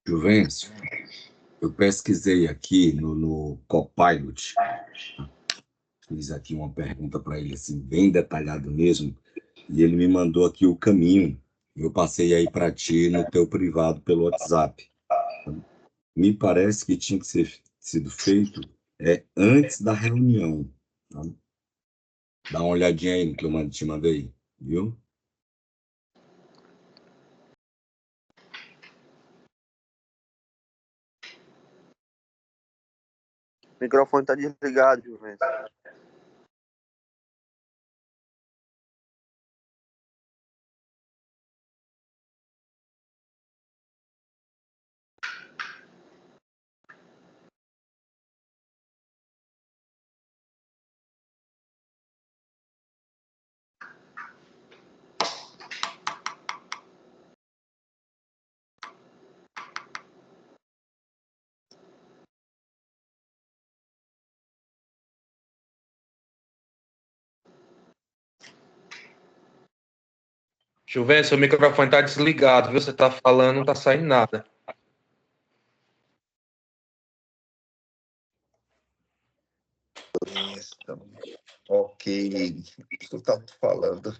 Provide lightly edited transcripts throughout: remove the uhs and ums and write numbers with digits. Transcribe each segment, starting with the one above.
Juvencio, eu pesquisei aqui no Copilot, fiz aqui uma pergunta para ele, assim, bem detalhado mesmo, e ele me mandou aqui o caminho. Eu passei aí para ti no teu privado pelo WhatsApp. Me parece que tinha que sido feito antes da reunião. Tá? Dá uma olhadinha aí no que eu te mandei, viu? O microfone está desligado, Juvencio. Juvencio, seu microfone está desligado, viu? Você está falando, não está saindo nada. Ok, isso está falando.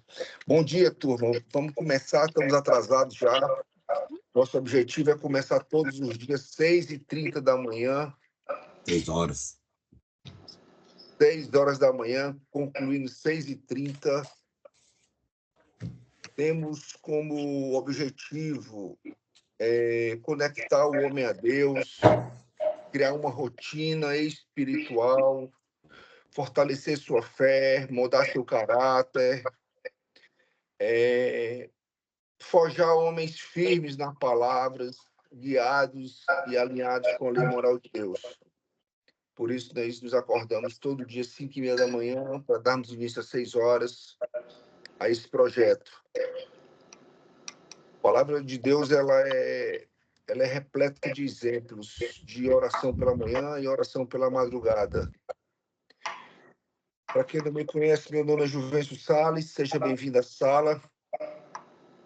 Bom dia, turma. Vamos começar, estamos atrasados já. Nosso objetivo é começar todos os dias, 6h30 da manhã. 6 horas. 6 horas da manhã, concluindo 6h30. Temos como objetivo conectar o homem a Deus, criar uma rotina espiritual, fortalecer sua fé, mudar seu caráter, forjar homens firmes nas palavras, guiados e alinhados com a lei moral de Deus. Por isso, nós nos acordamos todo dia, 5h30 da manhã, para darmos início às 6 horas a esse projeto. A palavra de Deus ela é repleta de exemplos de oração pela manhã e oração pela madrugada. Para quem não me conhece, meu nome é Juvencio Salles, seja bem-vindo à sala.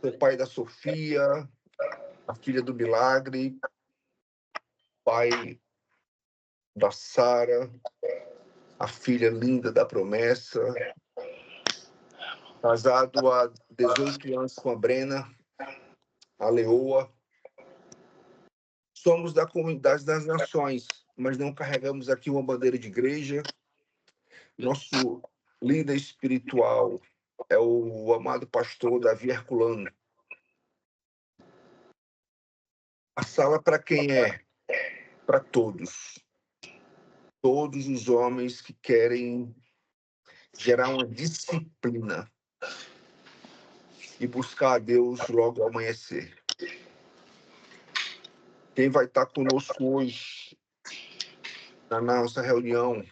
Sou pai da Sofia, a filha do Milagre, pai da Sara, a filha linda da Promessa, casado há 18 anos com a Brena, a Leoa. Somos da comunidade das nações, mas não carregamos aqui uma bandeira de igreja. Nosso líder espiritual é o amado pastor Davi Herculano. A sala para quem é? Para todos. Todos os homens que querem gerar uma disciplina e buscar a Deus logo ao amanhecer. Quem vai estar conosco hoje na nossa reunião?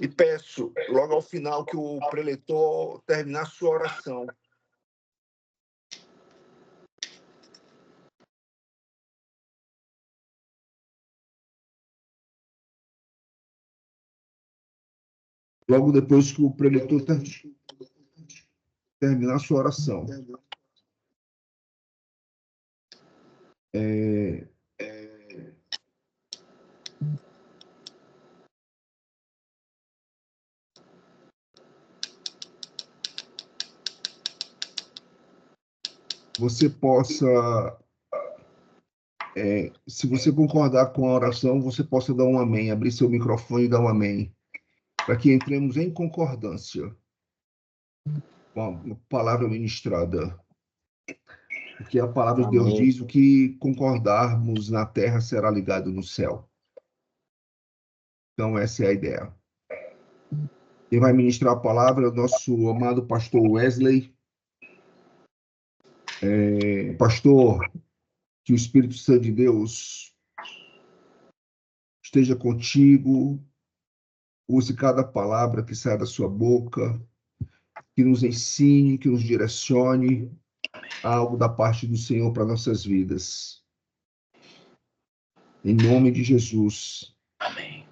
E peço, logo ao final, que o preletor terminar sua oração. Logo depois que o preletor terminar sua oração. Você possa, se você concordar com a oração, você possa dar um amém, abrir seu microfone e dar um amém, para que entremos em concordância com a palavra ministrada. Porque a palavra de Deus diz: o que concordarmos na terra será ligado no céu. Então, essa é a ideia. Quem vai ministrar a palavra é o nosso amado pastor Wesley. Pastor, que o Espírito Santo de Deus esteja contigo, use cada palavra que sai da sua boca, que nos ensine, que nos direcione algo da parte do Senhor para nossas vidas. Em nome de Jesus. Amém.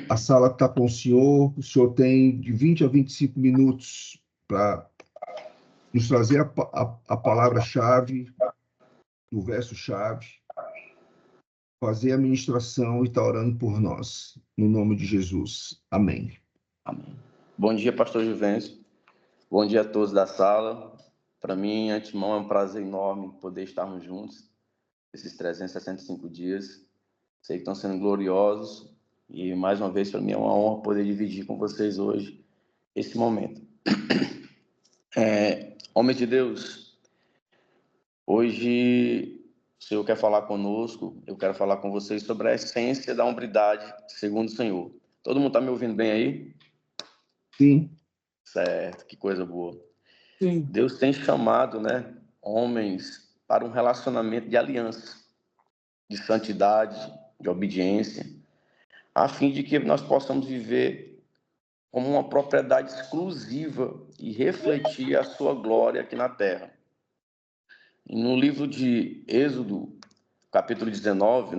A sala está com o senhor tem de 20 a 25 minutos para nos trazer a palavra-chave, o verso-chave, fazer a ministração e estar orando por nós. No nome de Jesus. Amém. Amém. Bom dia, pastor Juvencio. Bom dia a todos da sala. Para mim, antemão, é um prazer enorme poder estarmos juntos esses 365 dias. Sei que estão sendo gloriosos e, mais uma vez, para mim é uma honra poder dividir com vocês hoje esse momento. Homem de Deus, hoje o Senhor quer falar conosco, eu quero falar com vocês sobre a essência da hombridade segundo o Senhor. Todo mundo está me ouvindo bem aí? Sim. Certo, que coisa boa. Sim. Deus tem chamado, homens para um relacionamento de aliança, de santidade, de obediência, a fim de que nós possamos viver como uma propriedade exclusiva e refletir a sua glória aqui na terra. E no livro de Êxodo, capítulo 19,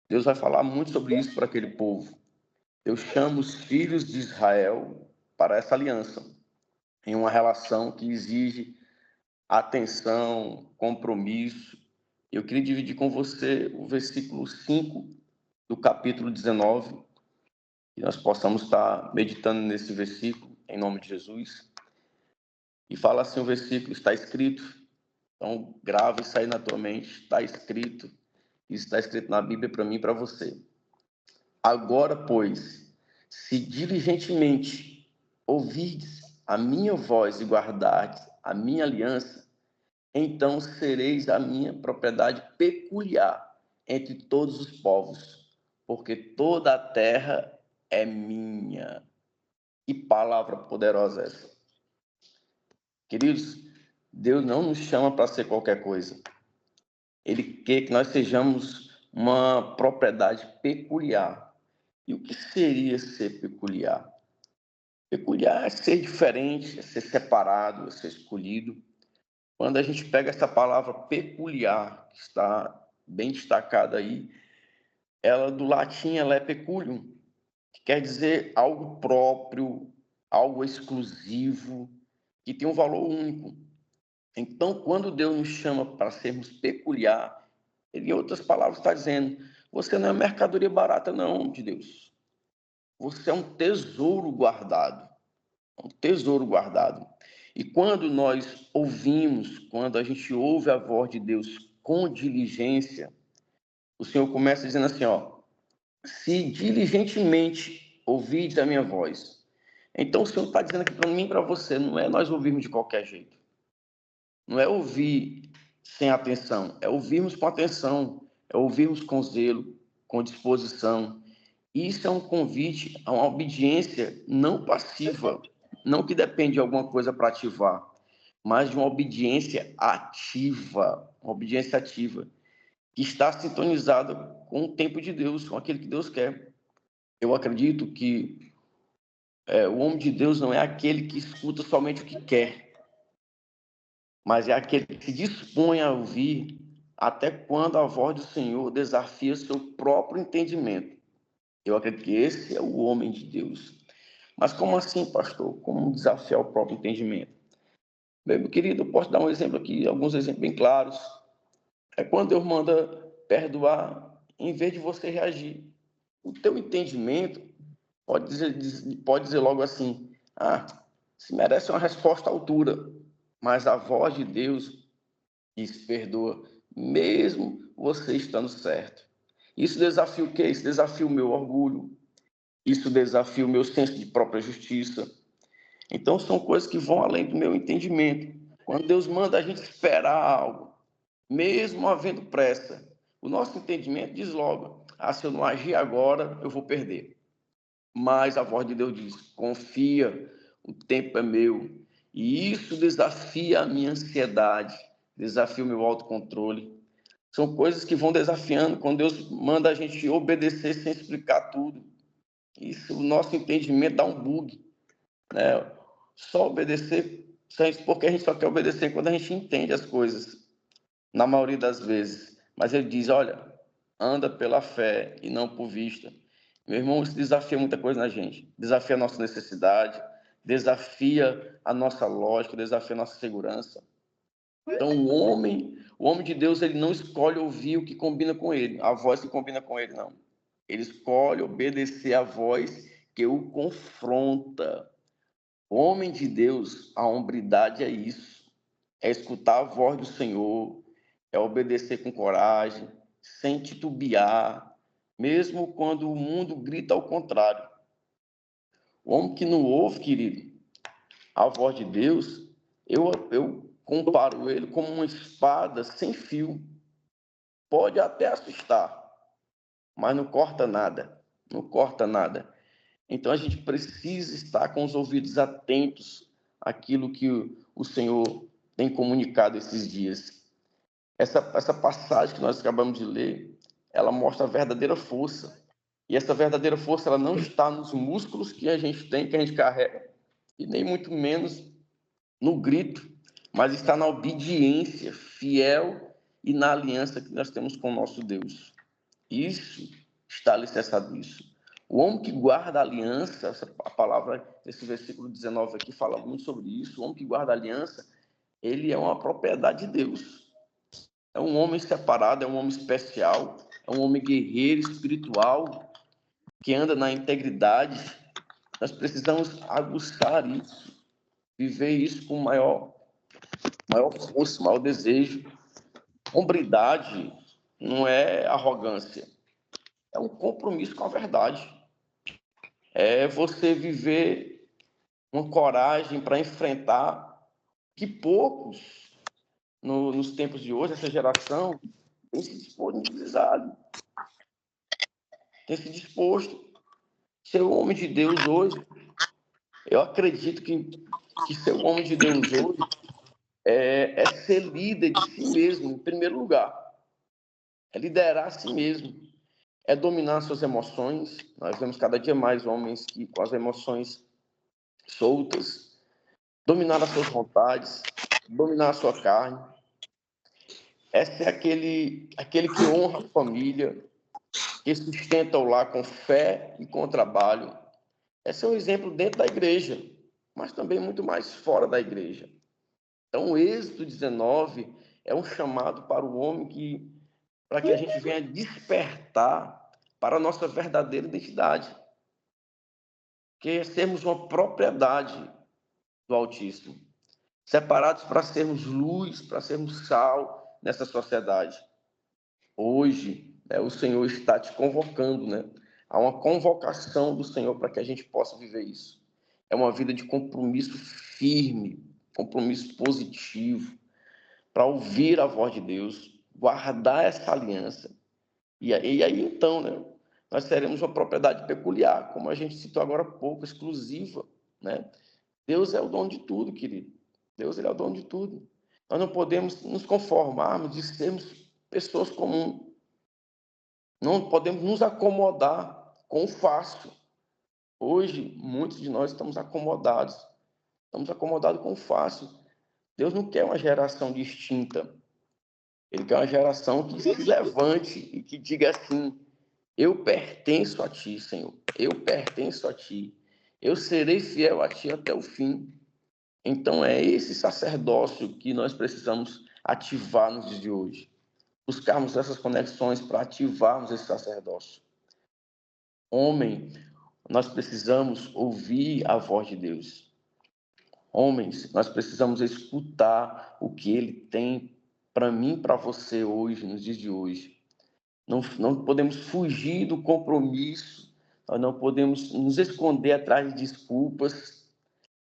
Deus vai falar muito sobre isso para aquele povo. Eu chamo os filhos de Israel para essa aliança, em uma relação que exige atenção, compromisso. Eu queria dividir com você o versículo 5 do capítulo 19, que nós possamos estar meditando nesse versículo, em nome de Jesus. E fala assim o versículo, está escrito, então grava isso aí na tua mente, está escrito, isso está escrito na Bíblia para mim e para você. Agora, pois, se diligentemente ouvirdes a minha voz e guardardes a minha aliança, então sereis a minha propriedade peculiar entre todos os povos, porque toda a terra é minha. Que palavra poderosa essa. Queridos, Deus não nos chama para ser qualquer coisa. Ele quer que nós sejamos uma propriedade peculiar. E o que seria ser peculiar? Peculiar é ser diferente, é ser separado, é ser escolhido. Quando a gente pega essa palavra peculiar, que está bem destacada aí, ela do latim ela é peculium, que quer dizer algo próprio, algo exclusivo, que tem um valor único. Então, quando Deus nos chama para sermos peculiar, ele, em outras palavras, está dizendo, você não é mercadoria barata, não, de Deus. Você é um tesouro guardado. Um tesouro guardado. E quando nós ouvimos, quando a gente ouve a voz de Deus com diligência, o Senhor começa dizendo assim, se diligentemente ouvides a minha voz. Então o Senhor está dizendo aqui para mim e para você, não é nós ouvirmos de qualquer jeito. Não é ouvir sem atenção, é ouvirmos com atenção, é ouvirmos com zelo, com disposição. Isso é um convite a uma obediência não passiva, não que depende de alguma coisa para ativar, mas de uma obediência ativa, que está sintonizada com o tempo de Deus, com aquele que Deus quer. Eu acredito que o homem de Deus não é aquele que escuta somente o que quer, mas é aquele que se dispõe a ouvir até quando a voz do Senhor desafia seu próprio entendimento. Eu acredito que esse é o homem de Deus. Mas como assim, pastor? Como desafiar o próprio entendimento? Bem, meu querido, eu posso dar um exemplo aqui, alguns exemplos bem claros. É quando Deus manda perdoar, em vez de você reagir. O teu entendimento pode dizer logo assim, se merece uma resposta à altura. Mas a voz de Deus diz, perdoa, mesmo você estando certo. Isso desafia o quê? Isso desafia o meu orgulho. Isso desafia o meu senso de própria justiça. Então, são coisas que vão além do meu entendimento. Quando Deus manda a gente esperar algo, mesmo havendo pressa, o nosso entendimento diz logo, se eu não agir agora, eu vou perder. Mas a voz de Deus diz, confia, o tempo é meu. E isso desafia a minha ansiedade, desafia o meu autocontrole. São coisas que vão desafiando quando Deus manda a gente obedecer sem explicar tudo. Isso, o nosso entendimento dá um bug, Só obedecer, porque a gente só quer obedecer quando a gente entende as coisas, na maioria das vezes. Mas ele diz, olha, anda pela fé e não por vista. Meu irmão, isso desafia muita coisa na gente. Desafia a nossa necessidade, desafia a nossa lógica, desafia a nossa segurança. Então, o homem de Deus, ele não escolhe ouvir o que combina com ele, a voz que combina com ele, não. Ele escolhe obedecer a voz que o confronta. O homem de Deus, a hombridade é isso. É escutar a voz do Senhor, é obedecer com coragem, sem titubear, mesmo quando o mundo grita ao contrário. O homem que não ouve, querido, a voz de Deus, eu comparo ele como uma espada sem fio. Pode até assustar, mas não corta nada. Não corta nada. Então a gente precisa estar com os ouvidos atentos àquilo que o Senhor tem comunicado esses dias. Essa passagem que nós acabamos de ler, ela mostra a verdadeira força. E essa verdadeira força, ela não está nos músculos que a gente tem, que a gente carrega, e nem muito menos no grito, mas está na obediência fiel e na aliança que nós temos com o nosso Deus. Isso está alicerçado nisso. O homem que guarda a aliança, a palavra desse versículo 19 aqui fala muito sobre isso. O homem que guarda a aliança, ele é uma propriedade de Deus. É um homem separado, é um homem especial, é um homem guerreiro, espiritual, que anda na integridade. Nós precisamos aguçar isso, viver isso com maior força, maior desejo. Hombridade não é arrogância, é um compromisso com a verdade. É você viver uma coragem para enfrentar que poucos, nos tempos de hoje, essa geração, tem se disponibilizado, tem se disposto. Ser um homem de Deus hoje, eu acredito que ser um homem de Deus hoje é ser líder de si mesmo, em primeiro lugar. É liderar a si mesmo. É dominar suas emoções. Nós vemos cada dia mais homens que, com as emoções soltas, dominar as suas vontades, dominar a sua carne. Esse é aquele que honra a família, que sustenta o lar com fé e com trabalho. Esse é um exemplo dentro da igreja, mas também muito mais fora da igreja. Então, o Êxodo 19 é um chamado para o homem para que a gente venha despertar para a nossa verdadeira identidade, que é sermos uma propriedade do Altíssimo, separados para sermos luz, para sermos sal nessa sociedade. Hoje, o Senhor está te convocando, né? Há uma convocação do Senhor para que a gente possa viver isso. É uma vida de compromisso firme, compromisso positivo, para ouvir a voz de Deus, guardar essa aliança. E aí então, né? Nós seremos uma propriedade peculiar, como a gente citou agora há pouco, exclusiva, né? Deus é o dono de tudo, querido. Deus, ele é o dono de tudo. Nós não podemos nos conformarmos de sermos pessoas comuns. Não podemos nos acomodar com o fácil. Hoje, muitos de nós estamos acomodados. Estamos acomodados com o fácil. Deus não quer uma geração distinta. Ele quer uma geração que se levante e que diga assim: eu pertenço a ti, Senhor. Eu pertenço a ti. Eu serei fiel a ti até o fim. Então, é esse sacerdócio que nós precisamos ativar nos dias de hoje. Buscarmos essas conexões para ativarmos esse sacerdócio. Homem, nós precisamos ouvir a voz de Deus. Homens, nós precisamos escutar o que Ele tem para mim e para você hoje, nos dias de hoje. Não podemos fugir do compromisso, nós não podemos nos esconder atrás de desculpas.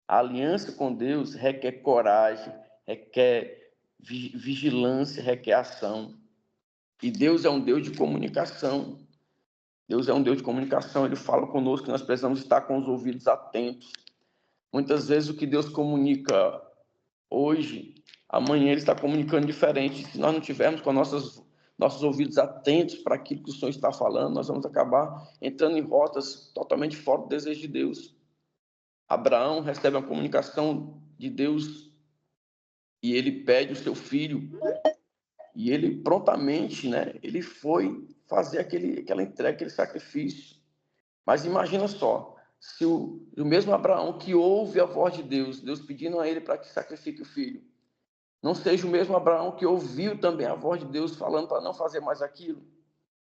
A aliança com Deus requer coragem, requer vigilância, requer ação. E Deus é um Deus de comunicação. Deus é um Deus de comunicação, Ele fala conosco que nós precisamos estar com os ouvidos atentos. Muitas vezes o que Deus comunica hoje, amanhã Ele está comunicando diferente. Se nós não tivermos com nossos ouvidos atentos para aquilo que o Senhor está falando, nós vamos acabar entrando em rotas totalmente fora do desejo de Deus. Abraão recebe uma comunicação de Deus e ele pede o seu filho. E ele prontamente, né, ele foi fazer aquela entrega, aquele sacrifício. Mas imagina só, se o mesmo Abraão que ouve a voz de Deus, Deus pedindo a ele para que sacrifique o filho, não seja o mesmo Abraão que ouviu também a voz de Deus falando para não fazer mais aquilo.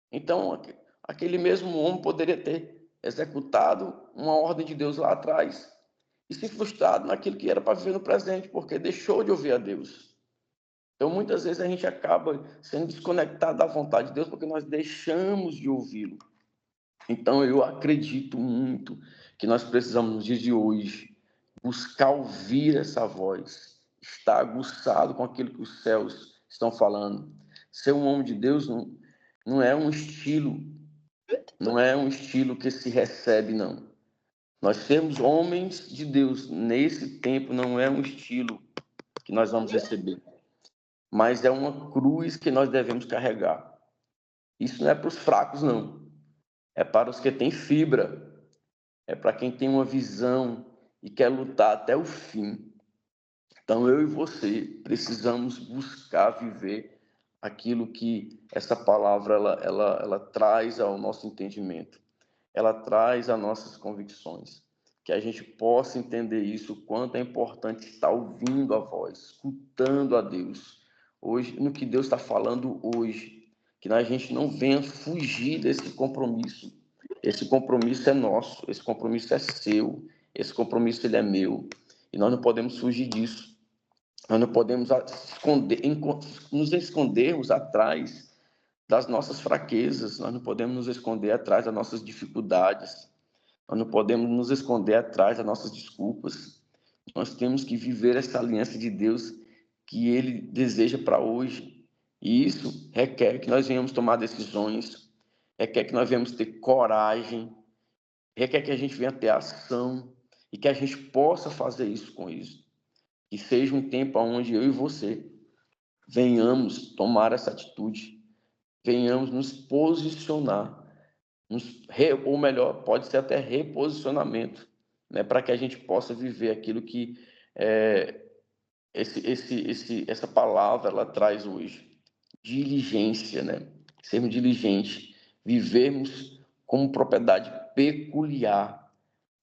Então, aquele mesmo homem poderia ter executado uma ordem de Deus lá atrás e se frustrado naquilo que era para viver no presente, porque deixou de ouvir a Deus. Então, muitas vezes a gente acaba sendo desconectado da vontade de Deus porque nós deixamos de ouvi-lo. Então, eu acredito muito que nós precisamos, nos dias de hoje, buscar ouvir essa voz, estar aguçado com aquilo que os céus estão falando. Ser um homem de Deus não é um estilo, não é um estilo que se recebe, não. Nós sermos homens de Deus nesse tempo não é um estilo que nós vamos receber, mas é uma cruz que nós devemos carregar. Isso não é para os fracos, não. É para os que têm fibra. É para quem tem uma visão e quer lutar até o fim. Então, eu e você precisamos buscar viver aquilo que essa palavra ela traz ao nosso entendimento. Ela traz às nossas convicções. Que a gente possa entender isso, o quanto é importante estar ouvindo a voz, escutando a Deus. Hoje, no que Deus está falando hoje, que a gente não venha fugir desse compromisso. Esse compromisso é nosso, esse compromisso é seu, esse compromisso ele é meu. E nós não podemos fugir disso. Nós não podemos nos escondermos atrás das nossas fraquezas, nós não podemos nos esconder atrás das nossas dificuldades, nós não podemos nos esconder atrás das nossas desculpas. Nós temos que viver essa aliança de Deus que Ele deseja para hoje. E isso requer que nós venhamos tomar decisões, requer que nós venhamos ter coragem, requer que a gente venha ter ação e que a gente possa fazer isso com isso. Que seja um tempo onde eu e você venhamos tomar essa atitude, venhamos nos posicionar, ou melhor, pode ser até reposicionamento, né, para que a gente possa viver aquilo que essa palavra ela traz hoje. Diligência, né? Sermos diligentes, vivermos como propriedade peculiar,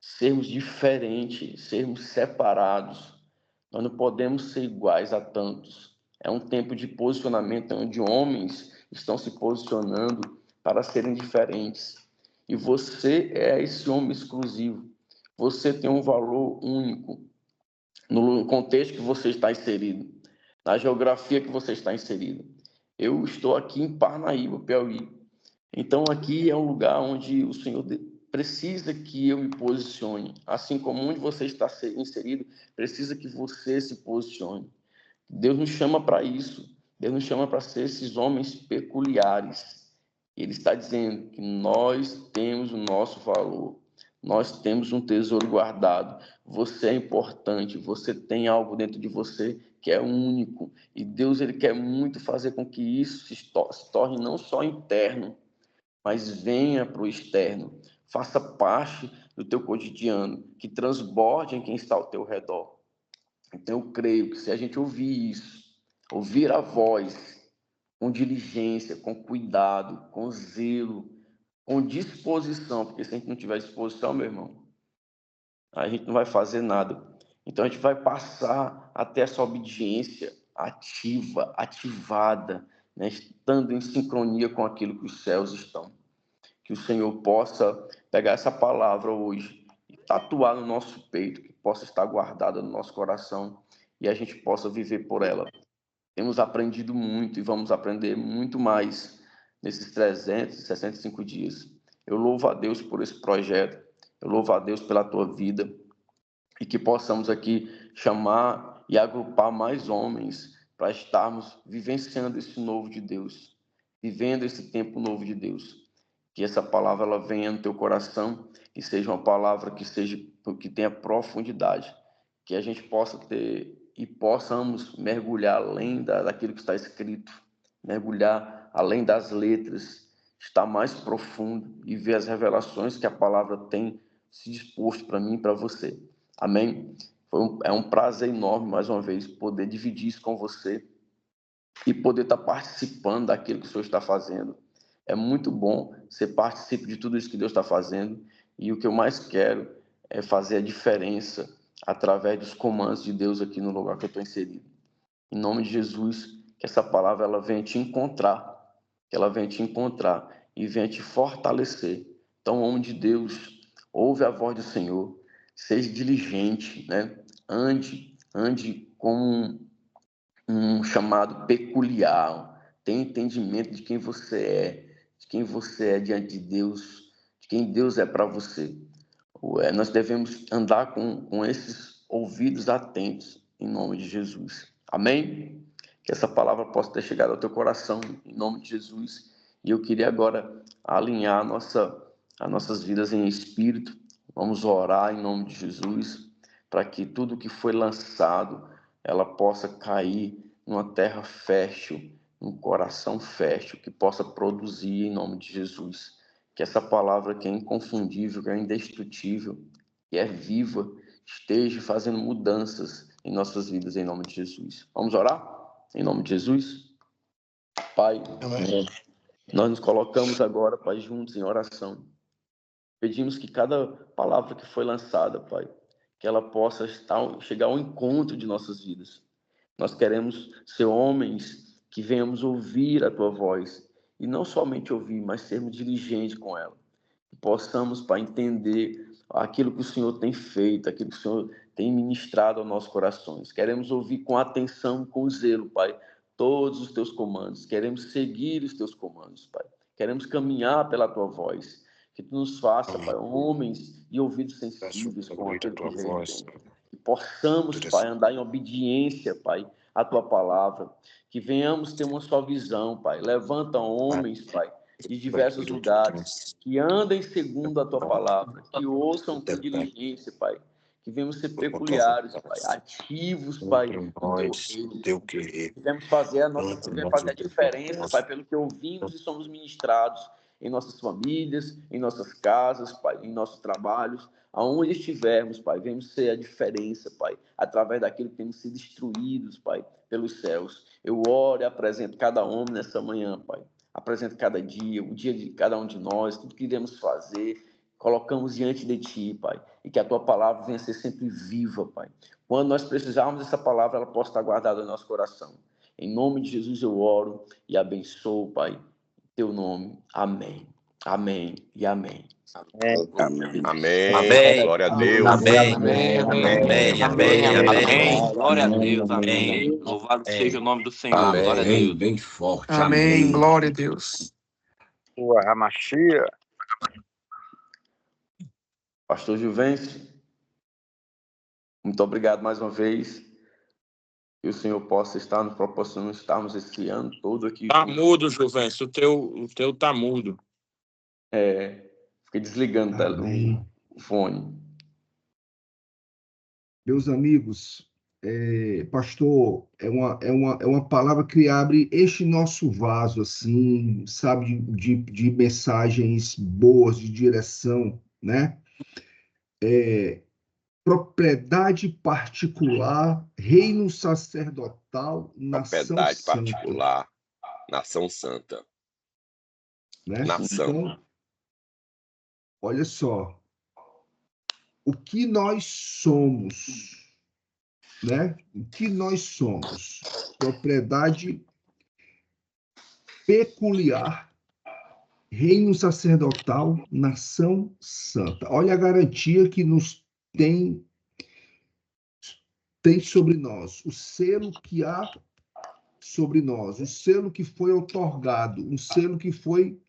sermos diferentes, sermos separados. Nós não podemos ser iguais a tantos. É um tempo de posicionamento onde homens estão se posicionando para serem diferentes. E você é esse homem exclusivo. Você tem um valor único no contexto que você está inserido, na geografia que você está inserido. Eu estou aqui em Parnaíba, Piauí. Então, aqui é um lugar onde o Senhor precisa que eu me posicione. Assim como onde você está inserido, precisa que você se posicione. Deus nos chama para isso. Deus nos chama para ser esses homens peculiares. Ele está dizendo que nós temos o nosso valor. Nós temos um tesouro guardado. Você é importante. Você tem algo dentro de você que é único. E Deus ele quer muito fazer com que isso se torne não só interno, mas venha para o externo. Faça parte do teu cotidiano, que transborde em quem está ao teu redor. Então, eu creio que se a gente ouvir isso, ouvir a voz com diligência, com cuidado, com zelo, com disposição, porque se a gente não tiver disposição, meu irmão, a gente não vai fazer nada. Então, a gente vai passar até essa obediência ativa, ativada, né, estando em sincronia com aquilo que os céus estão. Que o Senhor possa pegar essa palavra hoje e tatuar no nosso peito, que possa estar guardada no nosso coração e a gente possa viver por ela. Temos aprendido muito e vamos aprender muito mais nesses 365 dias. Eu louvo a Deus por esse projeto, eu louvo a Deus pela tua vida e que possamos aqui chamar e agrupar mais homens para estarmos vivenciando esse novo de Deus, vivendo esse tempo novo de Deus. Que essa palavra ela venha no teu coração, que seja uma palavra que tenha profundidade, que a gente possa ter e possamos mergulhar além daquilo que está escrito, mergulhar além das letras, estar mais profundo e ver as revelações que a palavra tem se disposto para mim e para você. Amém? É um prazer enorme, mais uma vez, poder dividir isso com você e poder estar participando daquilo que o Senhor está fazendo. É muito bom ser partícipe de tudo isso que Deus está fazendo e o que eu mais quero é fazer a diferença através dos comandos de Deus aqui no lugar que eu estou inserido. Em nome de Jesus, que essa palavra ela venha te encontrar, que ela venha te encontrar e venha te fortalecer. Então, homem de Deus, ouve a voz do Senhor, seja diligente, né? Ande com um chamado peculiar, tenha entendimento de quem você é diante de Deus, de quem Deus é para você. Nós devemos andar com esses ouvidos atentos, em nome de Jesus. Amém? Que essa palavra possa ter chegado ao teu coração, em nome de Jesus. E eu queria agora alinhar as nossas vidas em espírito. Vamos orar em nome de Jesus, para que tudo que foi lançado, ela possa cair numa terra fértil, num coração fértil, que possa produzir em nome de Jesus. Que essa palavra que é inconfundível, que é indestrutível, que é viva, esteja fazendo mudanças em nossas vidas, em nome de Jesus. Vamos orar? Em nome de Jesus? Pai, nós nos colocamos agora, Pai, juntos em oração. Pedimos que cada palavra que foi lançada, Pai, que ela possa chegar ao encontro de nossas vidas. Nós queremos ser homens que venhamos ouvir a Tua voz, e não somente ouvir, mas sermos diligentes com ela. Que possamos, Pai, entender aquilo que o Senhor tem feito, aquilo que o Senhor tem ministrado aos nossos corações. Queremos ouvir com atenção, com zelo, Pai, todos os Teus comandos. Queremos seguir os Teus comandos, Pai. Queremos caminhar pela Tua voz. Que Tu nos faça, Pai, homens de ouvidos sensíveis com aquilo que já entende. Que possamos, Pai, andar em obediência, Pai, à Tua palavra. Que venhamos ter uma só visão, Pai. Levanta homens, Pai, de diversos lugares, que andem segundo a Tua palavra, que ouçam com diligência, Pai. Que venhamos ser peculiares, Pai, ativos, Pai, no Teu reino. Devemos fazer a diferença, Pai, pelo que ouvimos e somos ministrados em nossas famílias, em nossas casas, Pai, em nossos trabalhos, aonde estivermos, Pai, vemos ser a diferença, Pai, através daquilo que temos sido instruídos, Pai, pelos céus. Eu oro e apresento cada homem nessa manhã, Pai. Apresento cada dia, o dia de cada um de nós, tudo que iremos fazer, colocamos diante de Ti, Pai, e que a Tua palavra venha ser sempre viva, Pai. Quando nós precisarmos dessa palavra, ela possa estar guardada no nosso coração. Em nome de Jesus eu oro e abençoo, Pai, em Teu nome. Amém. Amém e amém. Amém. Glória a Deus. Amém. Amém. Amém. Amém. Amém. Glória a Deus. Amém. Louvado seja o nome do Senhor. Amém. Glória a Deus. Bem forte. Amém. Glória a Deus. A Machia. Pastor Juvencio, muito obrigado mais uma vez. Que o Senhor possa estar nos proporcionando estarmos esse ano todo aqui. Tá mudo, Juvencio. O teu tá mudo. Fiquei desligando o fone. Meus amigos, pastor, é uma palavra que abre este nosso vaso, assim, sabe, de mensagens boas, de direção, né? Propriedade particular, reino sacerdotal, nação Propriedade santa. particular, nação santa. Né? Nação. Então, olha só, o que nós somos, né? O que nós somos? Propriedade peculiar, reino sacerdotal, nação santa. Olha a garantia que nos tem sobre nós, o selo que há sobre nós, o selo que foi outorgado, um selo que foi...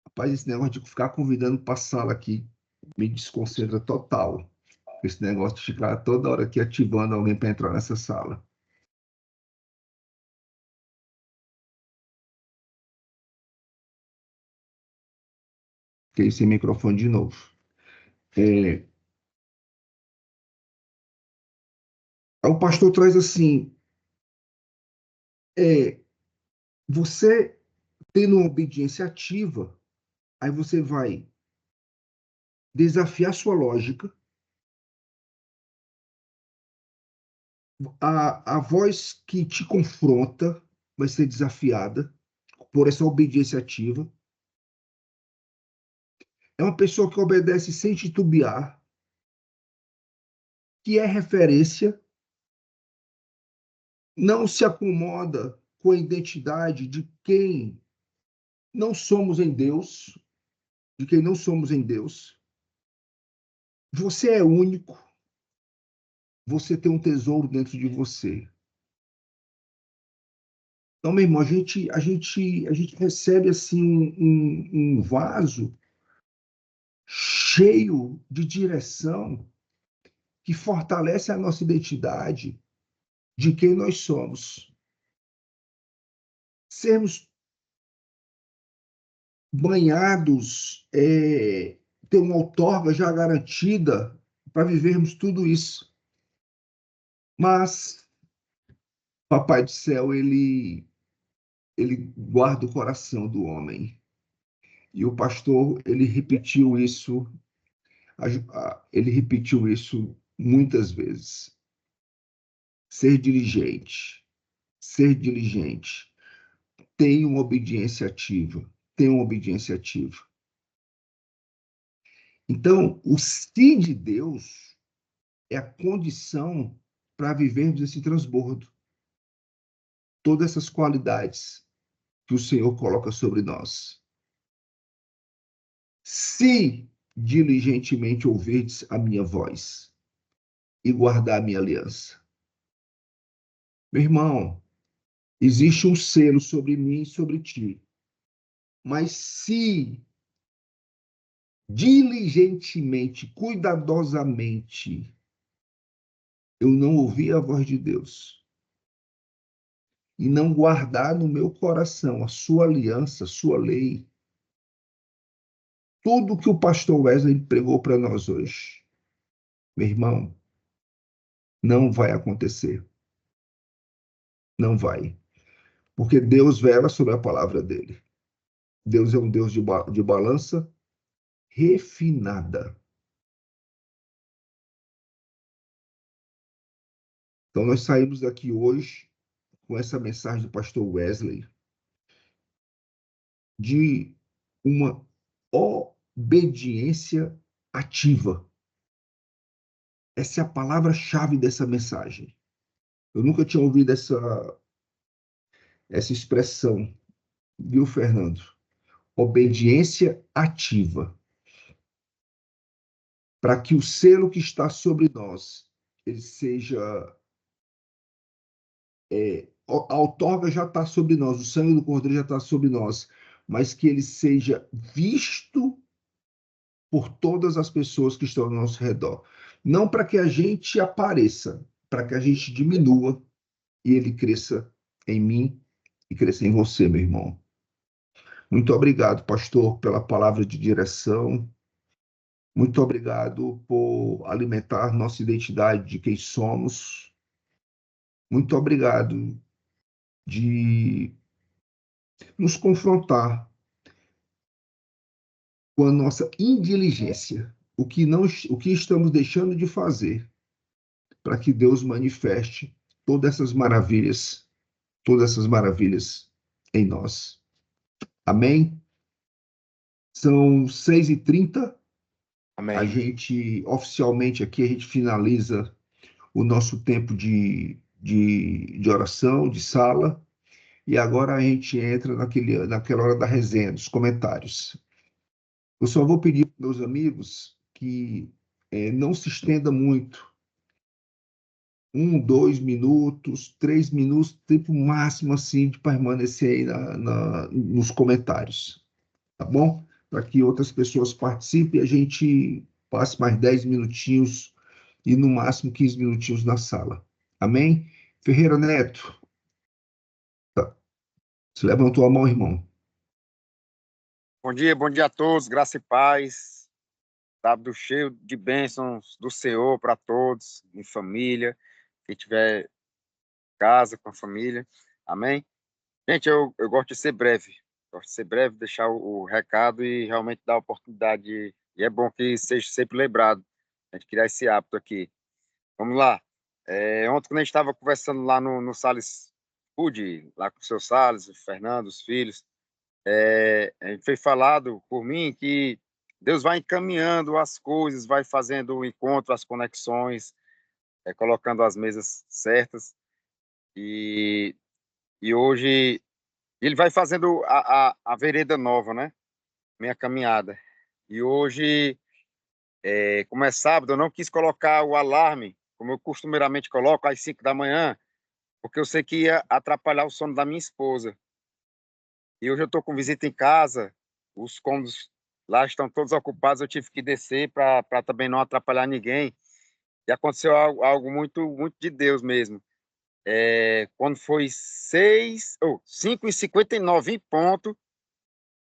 Rapaz, esse negócio de ficar convidando para a sala aqui me desconcentra total. Esse negócio de ficar toda hora aqui ativando alguém para entrar nessa sala. Fiquei sem microfone de novo. O pastor traz assim, você tendo uma obediência ativa, aí você vai desafiar sua lógica, a voz que te confronta vai ser desafiada por essa obediência ativa. É uma pessoa que obedece sem titubear, que é referência, não se acomoda com a identidade de quem não somos em Deus, de quem não somos em Deus. Você é único. Você tem um tesouro dentro de você. Então, meu irmão, a gente recebe assim um vaso cheio de direção que fortalece a nossa identidade de quem nós somos. Sermos banhados, ter uma outorga já garantida para vivermos tudo isso. Mas Papai do Céu, ele guarda o coração do homem. E o pastor, ele repetiu isso muitas vezes. Ser diligente, tenha uma obediência ativa, tenha uma obediência ativa. Então, o sim de Deus é a condição para vivermos esse transbordo. Todas essas qualidades que o Senhor coloca sobre nós. Se diligentemente ouvirdes a minha voz e guardar a minha aliança. Meu irmão, existe um selo sobre mim e sobre ti. Mas se diligentemente, cuidadosamente, eu não ouvir a voz de Deus e não guardar no meu coração a sua aliança, a sua lei, tudo que o pastor Wesley pregou para nós hoje, meu irmão, não vai acontecer. Não vai. Porque Deus vela sobre a palavra dele. Deus é um Deus de balança refinada. Então, nós saímos daqui hoje com essa mensagem do pastor Wesley de uma obediência ativa. Essa é a palavra-chave dessa mensagem. Eu nunca tinha ouvido essa expressão, viu, Fernando? Obediência ativa. Para que o selo que está sobre nós, ele seja... a outorga já está sobre nós, o sangue do Cordeiro já está sobre nós, mas que ele seja visto por todas as pessoas que estão ao nosso redor. Não para que a gente apareça, para que a gente diminua e ele cresça em mim e cresça em você, meu irmão. Muito obrigado, pastor, pela palavra de direção. Muito obrigado por alimentar nossa identidade de quem somos. Muito obrigado de nos confrontar com a nossa indiligência, o que estamos deixando de fazer para que Deus manifeste todas essas maravilhas em nós. Amém? São 6h30. Amém. A gente, oficialmente aqui, a gente finaliza o nosso tempo de oração, de sala, e agora a gente entra naquela hora da resenha, dos comentários. Eu só vou pedir para meus amigos que não se estenda muito. 1, 2 minutos, 3 minutos, tempo máximo assim de permanecer aí nos comentários, tá bom? Para que outras pessoas participem, a gente passe mais 10 minutinhos e no máximo 15 minutinhos na sala. Amém? Ferreira Neto, tá. Você levantou a mão, irmão. Bom dia a todos, graça e paz. Sábado cheio de bênçãos do Senhor para todos, em família, quem tiver casa com a família. Amém? Gente, eu gosto de ser breve. Gosto de ser breve, deixar o recado e realmente dar a oportunidade. E é bom que seja sempre lembrado. A gente criar esse hábito aqui. Vamos lá. Ontem, quando a gente estava conversando lá no Salles Food, lá com o seu Salles, o Fernando, os filhos, a gente foi falado por mim que Deus vai encaminhando as coisas, vai fazendo o encontro, as conexões, colocando as mesas certas. E hoje ele vai fazendo a vereda nova, né? Minha caminhada. E hoje, como é sábado, eu não quis colocar o alarme, como eu costumeiramente coloco, às 5 da manhã, porque eu sei que ia atrapalhar o sono da minha esposa. E hoje eu estou com visita em casa, os cômodos lá estão todos ocupados, eu tive que descer para também não atrapalhar ninguém. E aconteceu algo muito, muito de Deus mesmo. Quando foi 5h59 em ponto,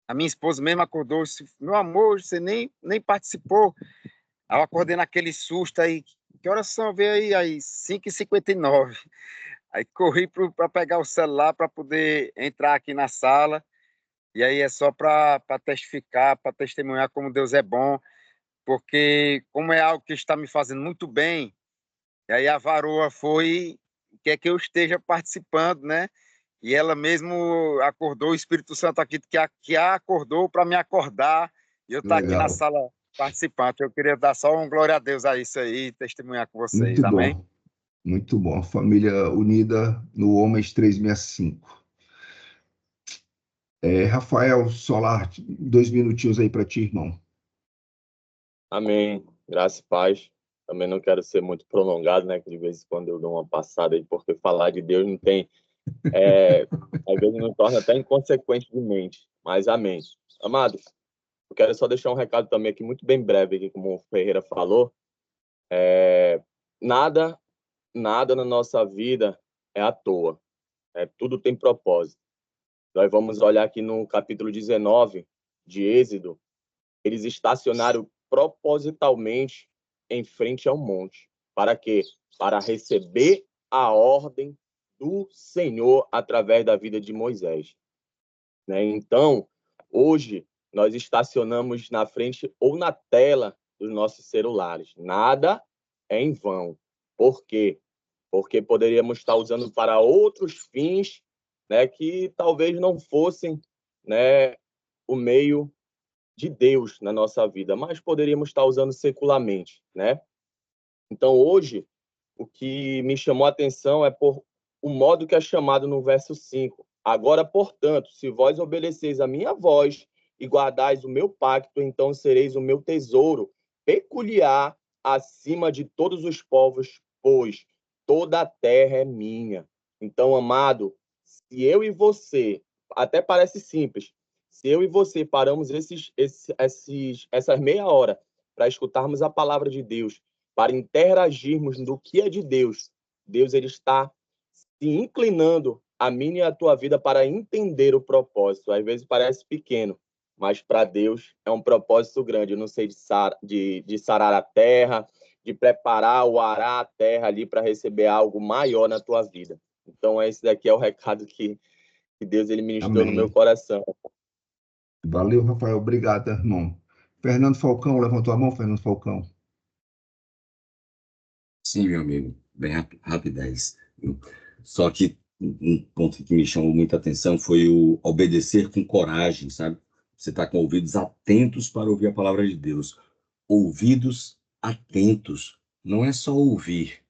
a minha esposa mesmo acordou e disse: meu amor, você nem participou. Aí eu acordei naquele susto aí. Que horas são? Vê aí 5h59. Aí corri para pegar o celular para poder entrar aqui na sala. E aí é só para testificar, para testemunhar como Deus é bom, porque como é algo que está me fazendo muito bem, e aí a varoa quer que eu esteja participando, né? E ela mesmo acordou, o Espírito Santo aqui que a acordou para me acordar, e eu estou aqui na Legal. sala participante. Eu queria dar só um glória a Deus a isso aí e testemunhar com vocês, Muito amém? bom. Muito bom. Família unida no Homens 365. Rafael Solar, 2 minutinhos aí para ti, irmão. Amém. Graça e paz. Também não quero ser muito prolongado, né? Que de vez em quando eu dou uma passada aí, porque falar de Deus não tem... às vezes nos torna até inconsequente de mente. Mas amém. Amados, eu quero só deixar um recado também aqui, muito bem breve, aqui, como o Ferreira falou. Nada na nossa vida é à toa. Tudo tem propósito. Nós vamos olhar aqui no capítulo 19 de Êxodo. Eles estacionaram propositalmente em frente ao monte. Para quê? Para receber a ordem do Senhor através da vida de Moisés. Né? Então, hoje, nós estacionamos na frente ou na tela dos nossos celulares. Nada é em vão. Por quê? Porque poderíamos estar usando para outros fins, né, que talvez não fossem, né, o meio de Deus na nossa vida, mas poderíamos estar usando secularmente, né? Então, hoje, o que me chamou a atenção é por o modo que é chamado no verso 5. Agora, portanto, se vós obedeceis a minha voz e guardais o meu pacto, então sereis o meu tesouro peculiar acima de todos os povos, pois toda a terra é minha. Então, amado, se eu e você, até parece simples, se eu e você paramos essas meia hora para escutarmos a palavra de Deus, para interagirmos do que é de Deus, Deus ele está se inclinando a minha e a tua vida para entender o propósito. Às vezes parece pequeno, mas para Deus é um propósito grande. Eu não sei de sarar a terra, de preparar ou arar a terra ali para receber algo maior na tua vida. Então, esse daqui é o recado que Deus ele ministrou no meu coração. Valeu, Rafael. Obrigado, irmão. Fernando Falcão, levantou a mão, Fernando Falcão. Sim, meu amigo, bem rapidez. Só que um ponto que me chamou muita atenção foi o obedecer com coragem, sabe? Você está com ouvidos atentos para ouvir a palavra de Deus. Ouvidos atentos. Não é só ouvir,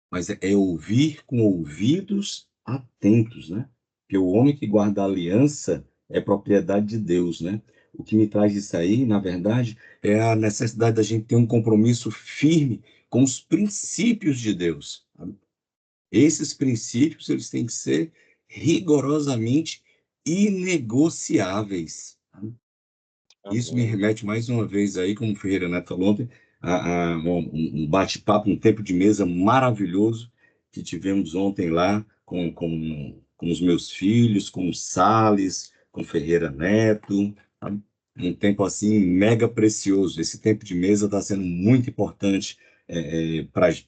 mas é ouvir com ouvidos atentos, né? Porque o homem que guarda a aliança é propriedade de Deus, né? O que me traz isso aí, na verdade, é a necessidade da gente ter um compromisso firme com os princípios de Deus. Sabe? Esses princípios, eles têm que ser rigorosamente inegociáveis. Sabe? Isso me remete mais uma vez aí, como o Ferreira Neto falou ontem, a um bate-papo, um tempo de mesa maravilhoso que tivemos ontem lá com os meus filhos, com o Salles, com o Ferreira Neto, sabe? Um tempo assim mega precioso. Esse tempo de mesa está sendo muito importante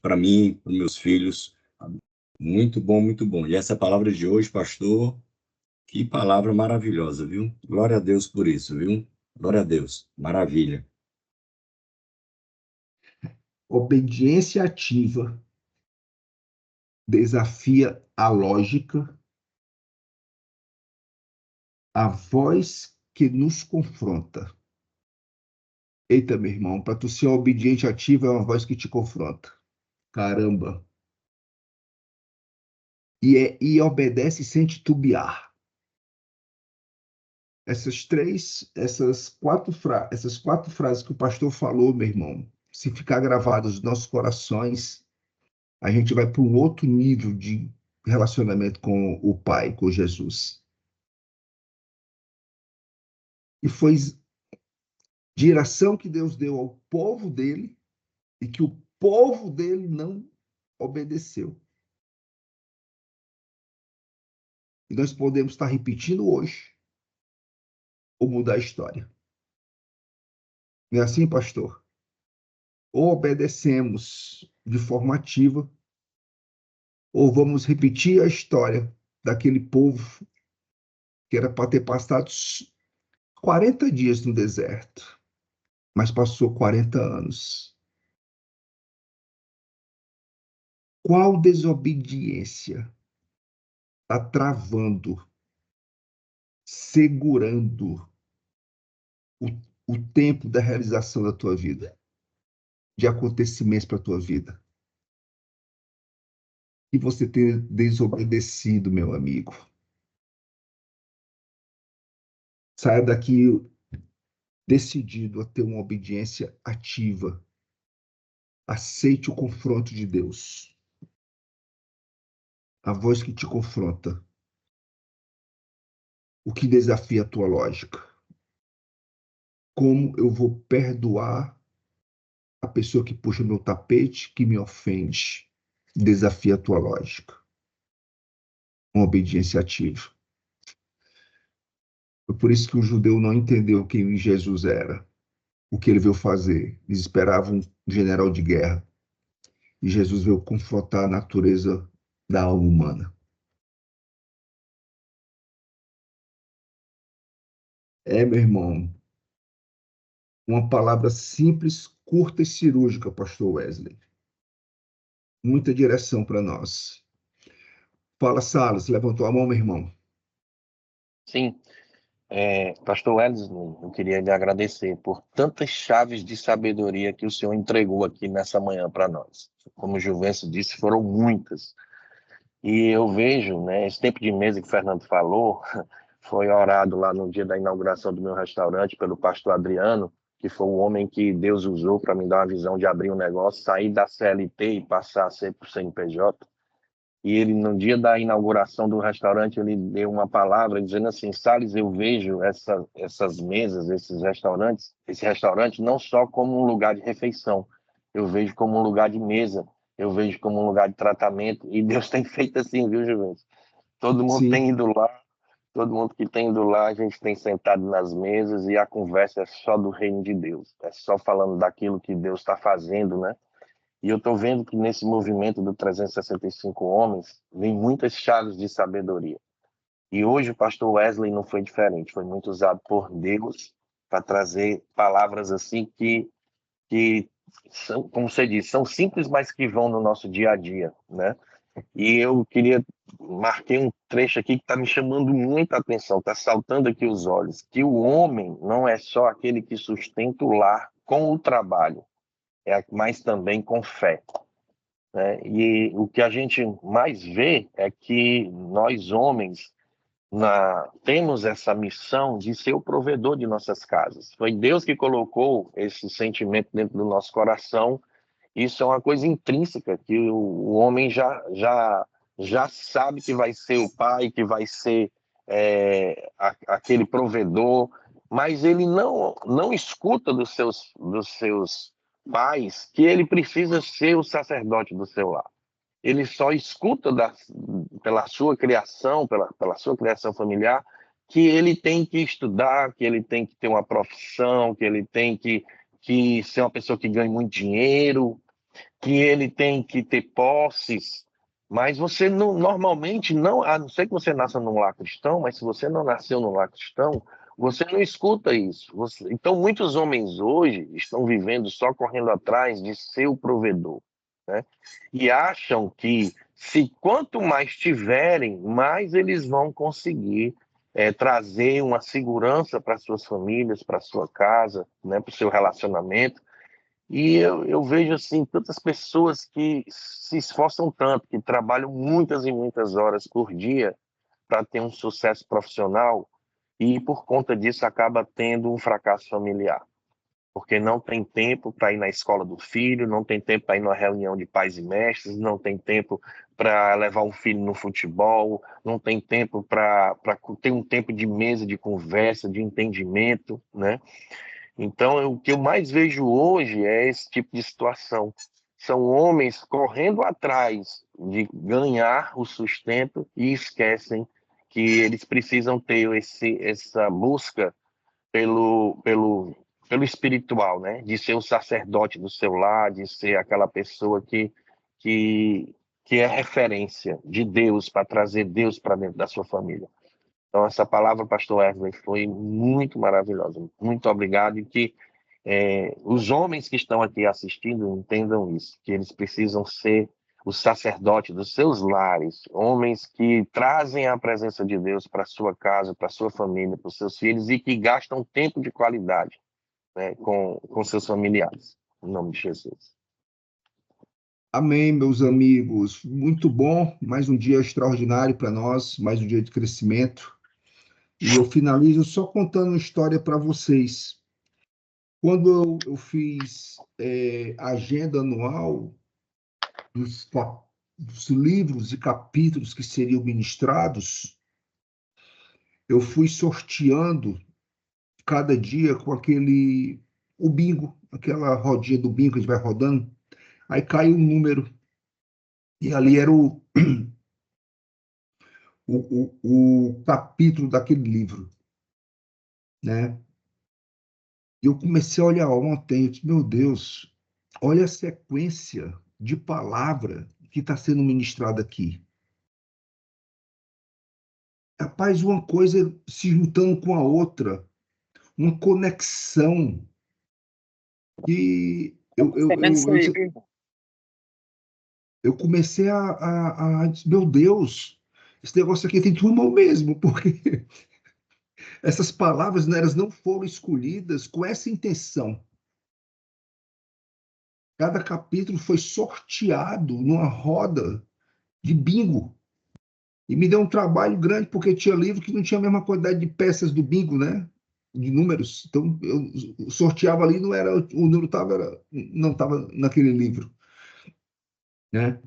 para mim, para os meus filhos. Sabe? Muito bom, muito bom. E essa palavra de hoje, pastor, que palavra maravilhosa, viu? Glória a Deus por isso, viu? Glória a Deus. Maravilha. Obediência ativa desafia a lógica, a voz que nos confronta. Eita, meu irmão, para tu ser obediente ativo é uma voz que te confronta. Caramba. e obedece sem titubear. Essas quatro frases que o pastor falou, meu irmão, se ficar gravado nos nossos corações, a gente vai para um outro nível de relacionamento com o Pai, com Jesus. E foi direção que Deus deu ao povo dele e que o povo dele não obedeceu. E nós podemos estar repetindo hoje ou mudar a história. Não é assim, pastor? Ou obedecemos de forma ativa, ou vamos repetir a história daquele povo que era para ter passado 40 dias no deserto, mas passou 40 anos. Qual desobediência está travando, segurando o tempo da realização da tua vida, de acontecimentos para a tua vida? E você ter desobedecido, meu amigo. Saia daqui decidido a ter uma obediência ativa. Aceite o confronto de Deus. A voz que te confronta. O que desafia a tua lógica. Como eu vou perdoar a pessoa que puxa meu tapete, que me ofende? Desafia a tua lógica. Uma obediência ativa. Foi por isso que o judeu não entendeu quem Jesus era, o que ele veio fazer. Eles esperavam um general de guerra. E Jesus veio confrontar a natureza da alma humana. Meu irmão, uma palavra simples, curta e cirúrgica, pastor Wesley. Muita direção para nós. Fala, Salles, levantou a mão, meu irmão. Sim, pastor Wesley, eu queria lhe agradecer por tantas chaves de sabedoria que o senhor entregou aqui nessa manhã para nós. Como o Juvencio disse, foram muitas. E eu vejo, né, esse tempo de mesa que o Fernando falou, foi orado lá no dia da inauguração do meu restaurante pelo pastor Adriano, que foi o homem que Deus usou para me dar uma visão de abrir um negócio, sair da CLT e passar a ser para o CNPJ. E ele, no dia da inauguração do restaurante, ele deu uma palavra dizendo assim: Salles, eu vejo essas mesas, esse restaurante não só como um lugar de refeição, eu vejo como um lugar de mesa, eu vejo como um lugar de tratamento. E Deus tem feito assim, viu, Juventus? Todo mundo Sim. tem ido lá, todo mundo que tem ido lá, a gente tem sentado nas mesas e a conversa é só do reino de Deus, é só falando daquilo que Deus está fazendo, né? E eu estou vendo que nesse movimento do 365 Homens vem muitas chaves de sabedoria. E hoje o pastor Wesley não foi diferente, foi muito usado por Deus para trazer palavras assim que são, como você disse, são simples, mas que vão no nosso dia a dia, né? E eu marquei um trecho aqui que está me chamando muita atenção, está saltando aqui os olhos, que o homem não é só aquele que sustenta o lar com o trabalho, mas também com fé. Né? E o que a gente mais vê é que nós, homens, temos essa missão de ser o provedor de nossas casas. Foi Deus que colocou esse sentimento dentro do nosso coração. Isso é uma coisa intrínseca, que o homem já sabe que vai ser o pai, que vai ser aquele provedor, mas ele não escuta dos seus pais que ele precisa ser o sacerdote do seu lar. Ele só escuta pela sua criação, pela sua criação familiar, que ele tem que estudar, que ele tem que ter uma profissão, que ele tem que ser uma pessoa que ganhe muito dinheiro, que ele tem que ter posses. Mas você normalmente não, a não ser que você nasça num lar cristão, mas se você não nasceu num lar cristão, você não escuta isso. Então, muitos homens hoje estão vivendo só correndo atrás de ser o provedor, né? E acham que se quanto mais tiverem, mais eles vão conseguir trazer uma segurança para suas famílias, para sua casa, né, para o seu relacionamento. E eu vejo, assim, tantas pessoas que se esforçam tanto, que trabalham muitas e muitas horas por dia para ter um sucesso profissional e, por conta disso, acaba tendo um fracasso familiar. Porque não tem tempo para ir na escola do filho, não tem tempo para ir numa reunião de pais e mestres, não tem tempo para levar um filho no futebol, não tem tempo para ter um tempo de mesa, de conversa, de entendimento, né? Então, o que eu mais vejo hoje é esse tipo de situação. São homens correndo atrás de ganhar o sustento e esquecem que eles precisam ter essa busca pelo espiritual, né? De ser o sacerdote do seu lar, de ser aquela pessoa que, que é referência de Deus para trazer Deus para dentro da sua família. Então, essa palavra, pastor Wesley, foi muito maravilhosa. Muito obrigado e que os homens que estão aqui assistindo entendam isso, que eles precisam ser os sacerdotes dos seus lares, homens que trazem a presença de Deus para sua casa, para sua família, para os seus filhos e que gastam tempo de qualidade, né, com seus familiares. Em nome de Jesus. Amém, meus amigos. Muito bom. Mais um dia extraordinário para nós, mais um dia de crescimento. E eu finalizo só contando uma história para vocês. Quando eu fiz a agenda anual dos livros e capítulos que seriam ministrados, eu fui sorteando cada dia com o bingo, aquela rodinha do bingo que a gente vai rodando. Aí caiu um número, e ali era o capítulo daquele livro, né? E eu comecei a olhar ontem, eu disse, meu Deus, olha a sequência de palavra que está sendo ministrada aqui. Rapaz, uma coisa se juntando com a outra, uma conexão que eu comecei meu Deus, esse negócio aqui tem turma mesmo, porque essas palavras, né, elas não foram escolhidas com essa intenção. Cada capítulo foi sorteado numa roda de bingo. E me deu um trabalho grande, porque tinha livro que não tinha a mesma quantidade de peças do bingo, né? De números. Então, eu sorteava ali, não era, o número não estava naquele livro, né?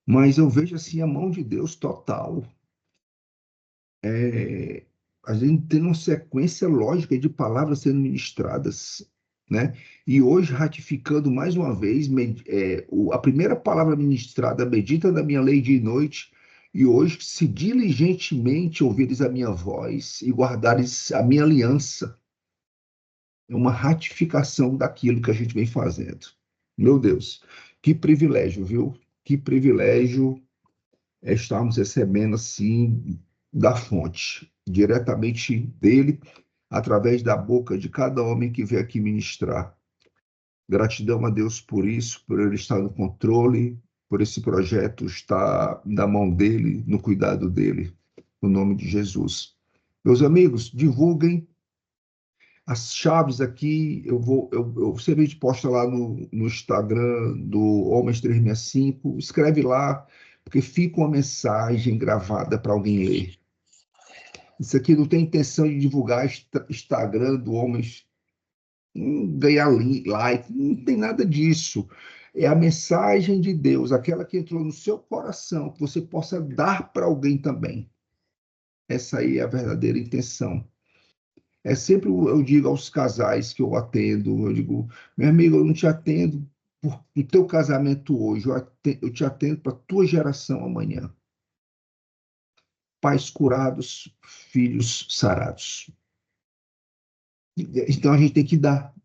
Mas eu vejo assim a mão de Deus total. A gente tem uma sequência lógica de palavras sendo ministradas, né? E hoje, ratificando mais uma vez, a primeira palavra ministrada, medita na minha lei dia e noite, e hoje, se diligentemente ouvires a minha voz e guardares a minha aliança, é uma ratificação daquilo que a gente vem fazendo. Meu Deus, que privilégio, viu? Que privilégio estarmos recebendo assim da fonte, diretamente dele, através da boca de cada homem que veio aqui ministrar. Gratidão a Deus por isso, por ele estar no controle, por esse projeto estar na mão dele, no cuidado dele, no nome de Jesus. Meus amigos, divulguem as chaves aqui, eu sempre posto lá no Instagram do Homens 365, escreve lá, porque fica uma mensagem gravada para alguém ler. Isso aqui não tem intenção de divulgar Instagram do Homens, ganhar like, não tem nada disso. É a mensagem de Deus, aquela que entrou no seu coração, que você possa dar para alguém também. Essa aí é a verdadeira intenção. É sempre, eu digo aos casais que eu atendo, eu digo, meu amigo, eu não te atendo o teu casamento hoje, eu te atendo para a tua geração amanhã. Pais curados, filhos sarados. Então a gente tem que dar,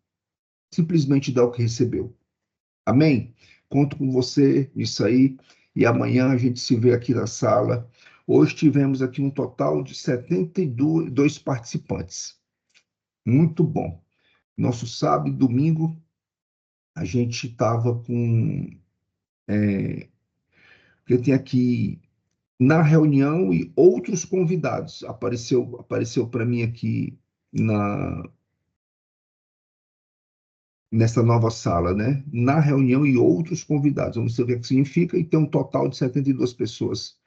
simplesmente dar o que recebeu. Amém? Conto com você nisso aí, e amanhã a gente se vê aqui na sala. Hoje tivemos aqui um total de 72 participantes. Muito bom. Nosso sábado e domingo, a gente estava com... eu tenho aqui na reunião e outros convidados. Apareceu para mim aqui nessa nova sala, né? Na reunião e outros convidados. Vamos ver o que significa, e tem um total de 72 pessoas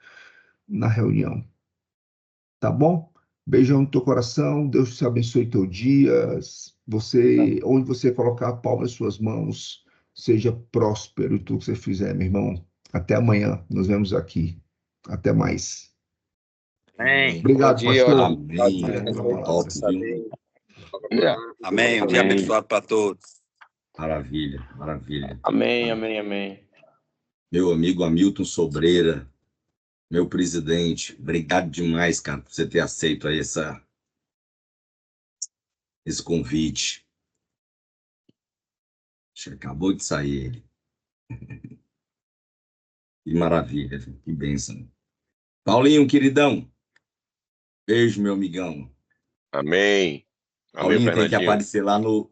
na reunião. Tá bom? Beijão no teu coração, Deus te abençoe teu dia. Onde você colocar a palma nas suas mãos, seja próspero tudo que você fizer, meu irmão. Até amanhã, nos vemos aqui. Até mais. Amém. Obrigado, Bom dia, pastor. Amém. Top, viu? Amém. Um dia Amém. abençoado para todos. Maravilha, maravilha. Amém, amém, amém. Meu amigo Hamilton Sobreira, meu presidente, obrigado demais, cara, por você ter aceito aí esse convite. Acho que acabou de sair ele. Que maravilha, que bênção. Paulinho, queridão, beijo, meu amigão. Amém. Valeu, Paulinho, Fernandinho.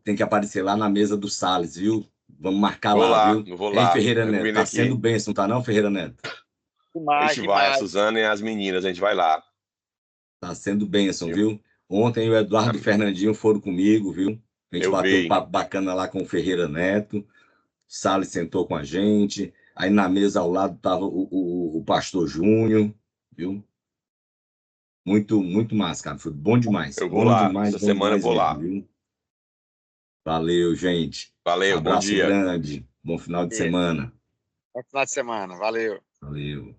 tem que aparecer lá na mesa do Salles, viu? Vamos marcar Vou lá, viu? não vou Hein, lá. Ferreira Eu Neto? vim Tá aqui. sendo bênção, tá não, Ferreira Neto? A Demais, gente vai, a demais. Suzana e as meninas, a gente vai lá. Tá sendo bênção, viu? Ontem o Eduardo e o Fernandinho foram comigo, viu? A gente Eu bateu um vi. papo bacana lá com o Ferreira Neto. Salles sentou com a gente. Aí na mesa ao lado tava o pastor Júnior, viu? Muito, muito massa, cara. Foi bom demais. Eu vou Bom lá. demais, Essa bom semana eu demais vou mesmo, lá. viu? Valeu, gente. Valeu, bom Abraço dia. grande. Bom final de semana. Bom final de semana. Valeu. Valeu.